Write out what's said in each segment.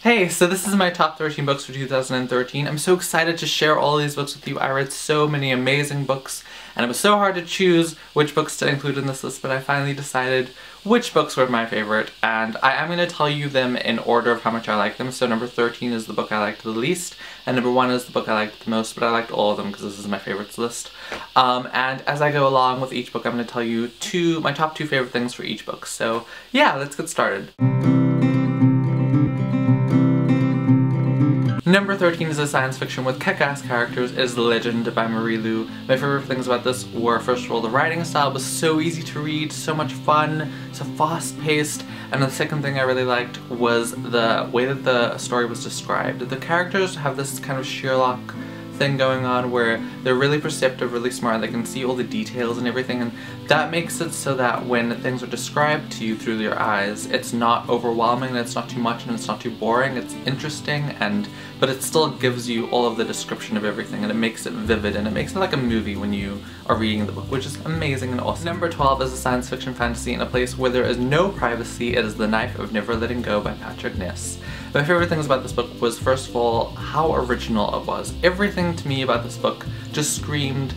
Hey, so this is my top 13 books for 2013. I'm so excited to share all these books with you. I read so many amazing books, and it was so hard to choose which books to include in this list, but I finally decided which books were my favorite, and I am going to tell you them in order of how much I like them. So number 13 is the book I liked the least, and number 1 is the book I liked the most, but I liked all of them because this is my favorites list. And as I go along with each book, I'm going to tell you my top 2 favorite things for each book. So yeah, let's get started. Number 13 is a science fiction with kick-ass characters. It is Legend by Marie Lu. My favorite things about this were, first of all, the writing style was so easy to read, so much fun, so fast-paced, and the second thing I really liked was the way that the story was described. The characters have this kind of Sherlock thing going on where they're really perceptive, really smart, they can see all the details and everything, and that makes it so that when things are described to you through your eyes, it's not overwhelming, and it's not too much, and it's not too boring. It's interesting, but it still gives you all of the description of everything, and it makes it vivid, and it makes it like a movie when you are reading the book, which is amazing and awesome. Number 12 is a science fiction fantasy in a place where there is no privacy. It is The Knife of Never Letting Go by Patrick Ness. My favorite things about this book was, first of all, how original it was. Everything to me about this book just screamed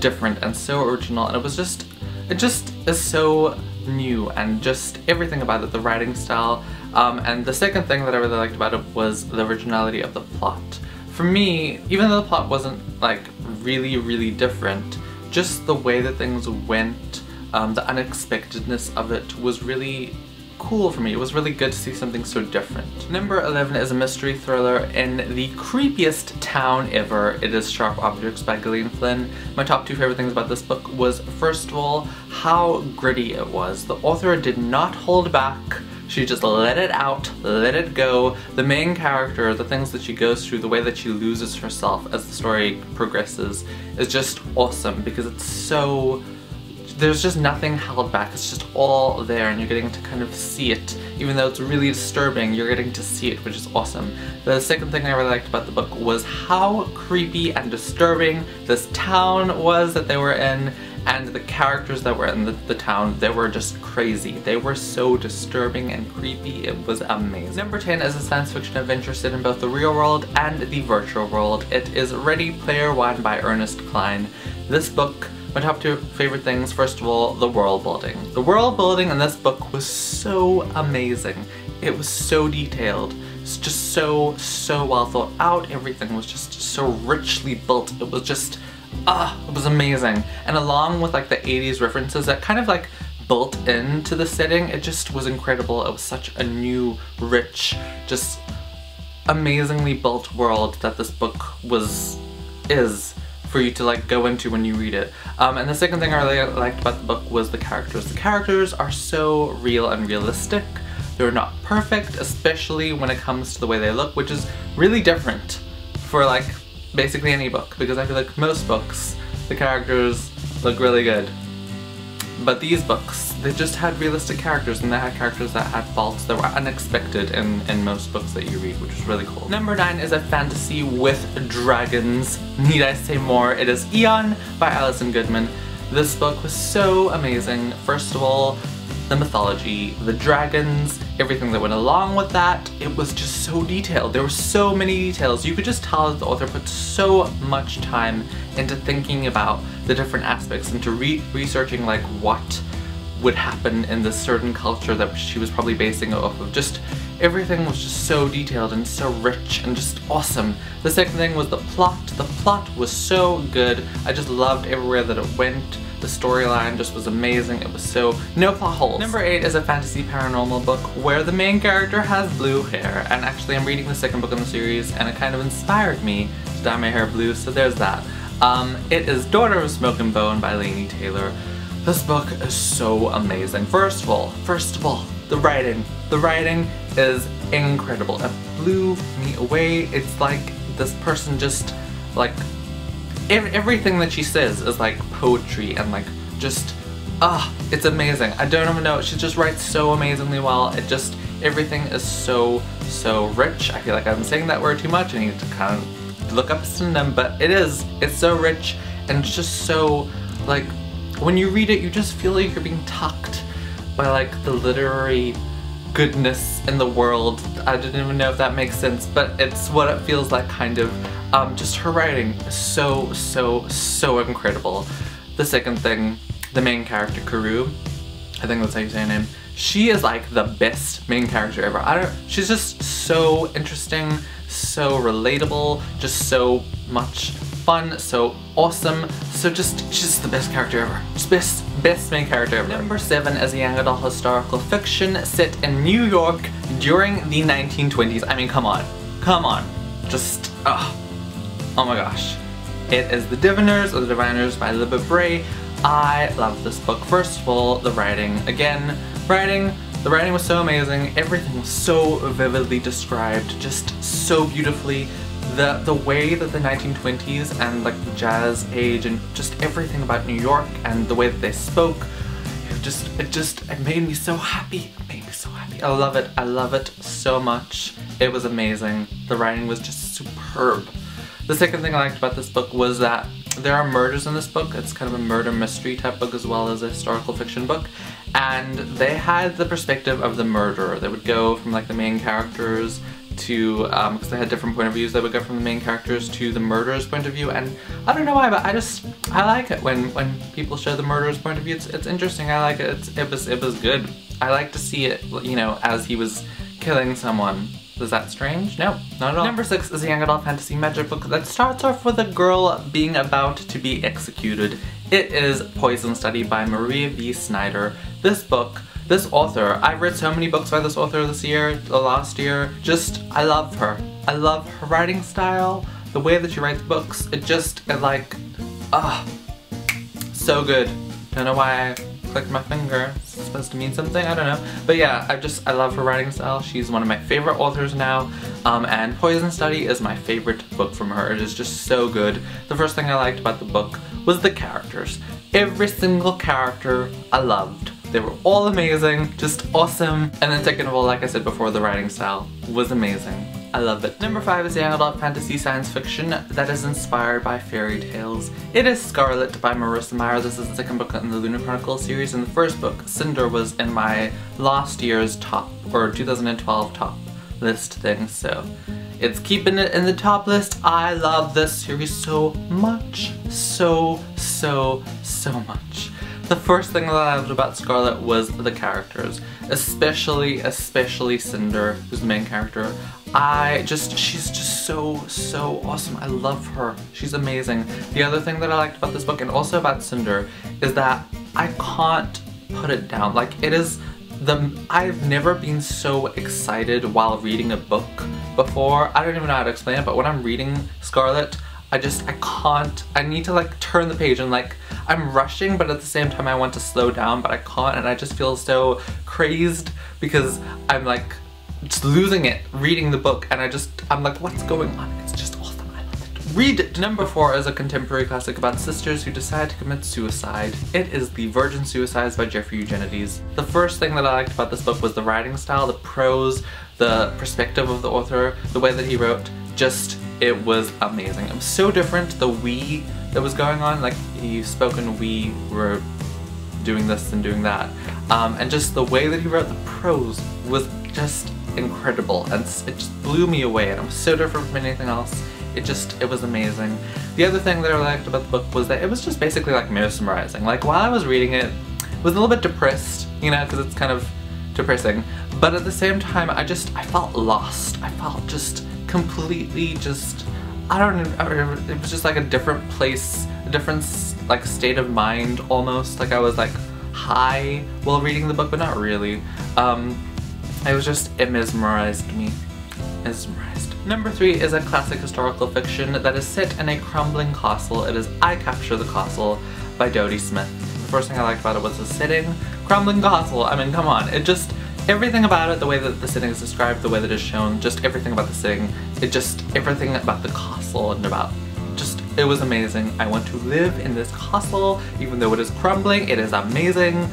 different and so original, and it just is so new, and just everything about it, the writing style. And the second thing that I really liked about it was the originality of the plot. For me, even though the plot wasn't like really different, just the way that things went, the unexpectedness of it was really cool for me. It was really good to see something so different. Number 11 is a mystery thriller in the creepiest town ever. It is Sharp Objects by Gillian Flynn. My top 2 favorite things about this book was, first of all, how gritty it was. The author did not hold back. She just let it out, let it go. The main character, the things that she goes through, the way that she loses herself as the story progresses is just awesome because it's so... there's just nothing held back, it's just all there, and you're getting to kind of see it. Even though it's really disturbing, you're getting to see it, which is awesome. The second thing I really liked about the book was how creepy and disturbing this town was that they were in, and the characters that were in the town, they were just crazy. They were so disturbing and creepy, it was amazing. Number 10 is a science fiction adventure set in both the real world and the virtual world. It is Ready Player One by Ernest Cline. This book, my top 2 favorite things, first of all, the world building. The world building in this book was so amazing. It was so detailed. It's just so well thought out. Everything was just so richly built. It was just, it was amazing. And along with like the 80s references that kind of like built into the setting, it just was incredible. It was such a new, rich, just amazingly built world that this book is for you to like go into when you read it. And the second thing I really liked about the book was the characters. The characters are so real and realistic. They're not perfect, especially when it comes to the way they look, which is really different for like basically any book, because I feel like most books, the characters look really good. But these books, they just had realistic characters, and they had characters that had faults that were unexpected in most books that you read, which was really cool. Number 9 is a fantasy with dragons. Need I say more? It is Eon by Alison Goodman. This book was so amazing. First of all, the mythology, the dragons, everything that went along with that. It was just so detailed. There were so many details. You could just tell that the author put so much time into thinking about the different aspects, into researching like what would happen in this certain culture that she was probably basing it off of. Just everything was just so detailed and so rich and just awesome. The second thing was the plot. The plot was so good. I just loved everywhere that it went. The storyline just was amazing. It was so... no plot holes. Number 8 is a fantasy paranormal book where the main character has blue hair, and actually I'm reading the second book in the series and it kind of inspired me to dye my hair blue, so there's that. It is Daughter of Smoke and Bone by Laini Taylor. This book is so amazing. First of all, the writing. The writing is incredible. It blew me away. It's like this person just like... everything that she says is like poetry and like just, it's amazing. I don't even know, she just writes so amazingly well. It just, everything is so rich. I feel like I'm saying that word too much. I need to kind of look up a synonym, but it's so rich and it's just so, like, when you read it, you just feel like you're being tucked by like the literary goodness in the world. I didn't even know if that makes sense, but it's what it feels like, kind of. Just her writing is so incredible. The second thing, the main character, Karu, I think that's how you say her name, she is like the best main character ever. She's just so interesting, so relatable, just so much fun, so awesome, she's just the best character ever. Just best main character ever. Number 7 is a young adult historical fiction set in New York during the 1920s. I mean, come on. Just, oh my gosh. It is The Diviners, or The Diviners by Libba Bray. I love this book. First of all, the writing. Again, the writing was so amazing. Everything was so vividly described, just so beautifully. The way that the 1920s and like the jazz age and just everything about New York and the way that they spoke, it made me so happy. I love it so much. It was amazing. The writing was just superb. The second thing I liked about this book was that there are murders in this book. It's kind of a murder mystery type book as well as a historical fiction book. And they had the perspective of the murderer. They would go from like the main characters to, because they had different point of views, they would go from the main characters to the murderer's point of view. And I don't know why, but I like it when people show the murderer's point of view. It's interesting. I like it. It was good. I like to see it, you know, as he was killing someone. Was that strange? No, not at all. Number 6 is a young adult fantasy magic book that starts off with a girl being about to be executed. It is Poison Study by Maria V. Snyder. This author, I've read so many books by this author this year, last year. I love her. I love her writing style, the way that she writes books. So good. Don't know why I clicked my finger. It's supposed to mean something, I don't know. But yeah, I love her writing style. She's one of my favorite authors now. And Poison Study is my favorite book from her. It is just so good. The first thing I liked about the book was the characters. Every single character I loved. They were all amazing, just awesome. And then second of all, like I said before, the writing style was amazing. I love it. Number 5 is a young adult fantasy science fiction that is inspired by fairy tales. It is Scarlet by Marissa Meyer. This is the second book in the Lunar Chronicles series, and the first book, Cinder, was in my last year's top, or 2012 top list thing, so it's keeping it in the top list. I love this series so much. So much. The first thing that I loved about Scarlet was the characters, especially Cinder, who's the main character. She's just so awesome. I love her. She's amazing. The other thing that I liked about this book, and also about Cinder, is that I can't put it down. Like, I've never been so excited while reading a book before. I don't even know how to explain it, but when I'm reading Scarlet, I need to like turn the page and like, I'm rushing, but at the same time I want to slow down, but I can't, and I just feel so crazed because I'm like just losing it reading the book, and I'm like, what's going on? It's just awesome. I love it. Read it! Number 4 is a contemporary classic about sisters who decide to commit suicide. It is The Virgin Suicides by Jeffrey Eugenides. The first thing that I liked about this book was the writing style, the prose, the perspective of the author, the way that he wrote. It was amazing. It was so different, the we that was going on, like he spoke in we were doing this and doing that. And just the way that he wrote the prose was just incredible, and it just blew me away, and it was so different from anything else. It was amazing. The other thing that I liked about the book was that it was just basically like mesmerizing. Like while I was reading it, I was a little bit depressed, you know, because it's kind of depressing. But at the same time, I felt lost. I felt just completely I don't know, it was just like a different place, a different like state of mind almost. Like I was like high while reading the book, but not really. It mesmerized me. Number 3 is a classic historical fiction that is set in a crumbling castle. It is I Capture the Castle by Dodie Smith. The first thing I liked about it was the setting. Crumbling castle, I mean, come on. Everything about it, the way that the setting is described, the way that it's shown, just everything about the setting, everything about the castle and it was amazing. I want to live in this castle, even though it is crumbling. It is amazing.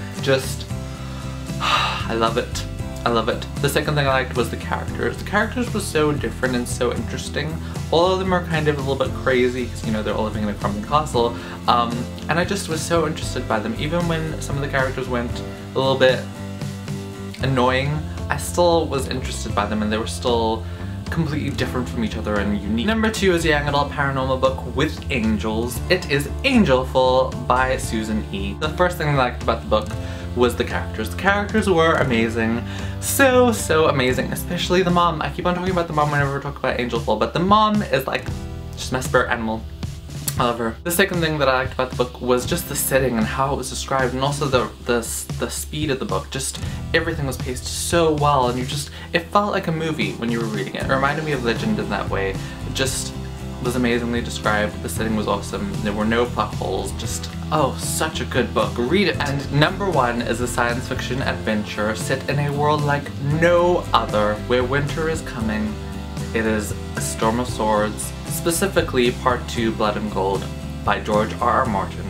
I love it. I love it. The second thing I liked was the characters. The characters were so different and so interesting. All of them are kind of a little bit crazy because, you know, they're all living in a crumbling castle. And I just was so interested by them. Even when some of the characters went a little bit annoying, I still was interested by them and they were still completely different from each other and unique. Number 2 is a young adult paranormal book with angels. It is Angelful by Susan E. The first thing I liked about the book was the characters. The characters were amazing. So amazing, especially the mom. I keep on talking about the mom whenever we talk about Angelful, but the mom is like just my spirit animal. I love her. The second thing that I liked about the book was just the setting and how it was described, and also the speed of the book. Just everything was paced so well, and it felt like a movie when you were reading it. It reminded me of Legend in that way. It just was amazingly described. The setting was awesome. There were no plot holes. Just, oh, such a good book. Read it. And number 1 is a science fiction adventure set in a world like no other, where winter is coming. It is A Storm of Swords, specifically Part 2 Blood and Gold by George R.R. Martin.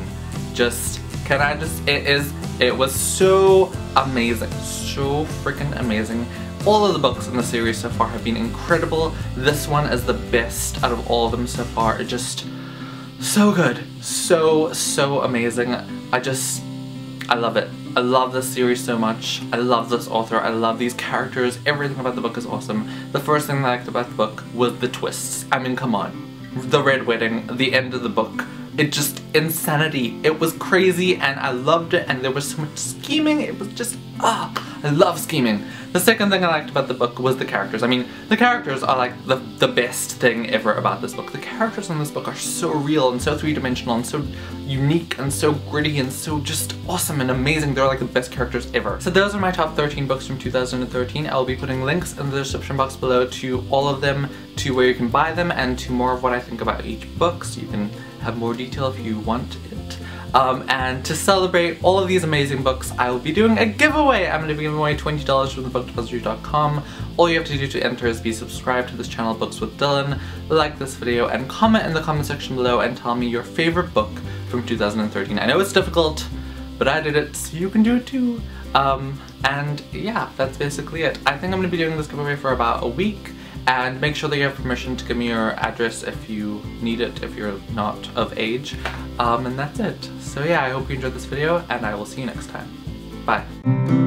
It was so amazing, so freaking amazing. All of the books in the series so far have been incredible. This one is the best out of all of them so far. It just, so good, so amazing. I love it. I love this series so much. I love this author. I love these characters. Everything about the book is awesome. The first thing I liked about the book was the twists. I mean, come on. The Red Wedding, the end of the book. It just, insanity. It was crazy and I loved it, and there was so much scheming. It was just, I love scheming. The second thing I liked about the book was the characters. I mean, the characters are like the best thing ever about this book. The characters in this book are so real and so three-dimensional and so unique and so gritty and so just awesome and amazing. They're like the best characters ever. So those are my top 13 books from 2013. I will be putting links in the description box below to all of them, to where you can buy them, and to more of what I think about each book, so you can have more detail if you want it. And to celebrate all of these amazing books, I will be doing a giveaway. I'm going to be giving away $20 from thebookdepository.com. All you have to do to enter is be subscribed to this channel, Books with Dylan, like this video, and comment in the comment section below and tell me your favorite book from 2013. I know it's difficult, but I did it, so you can do it too. And yeah, that's basically it. I think I'm going to be doing this giveaway for about a week. And make sure that you have permission to give me your address if you need it, if you're not of age. And that's it. So yeah, I hope you enjoyed this video, and I will see you next time. Bye.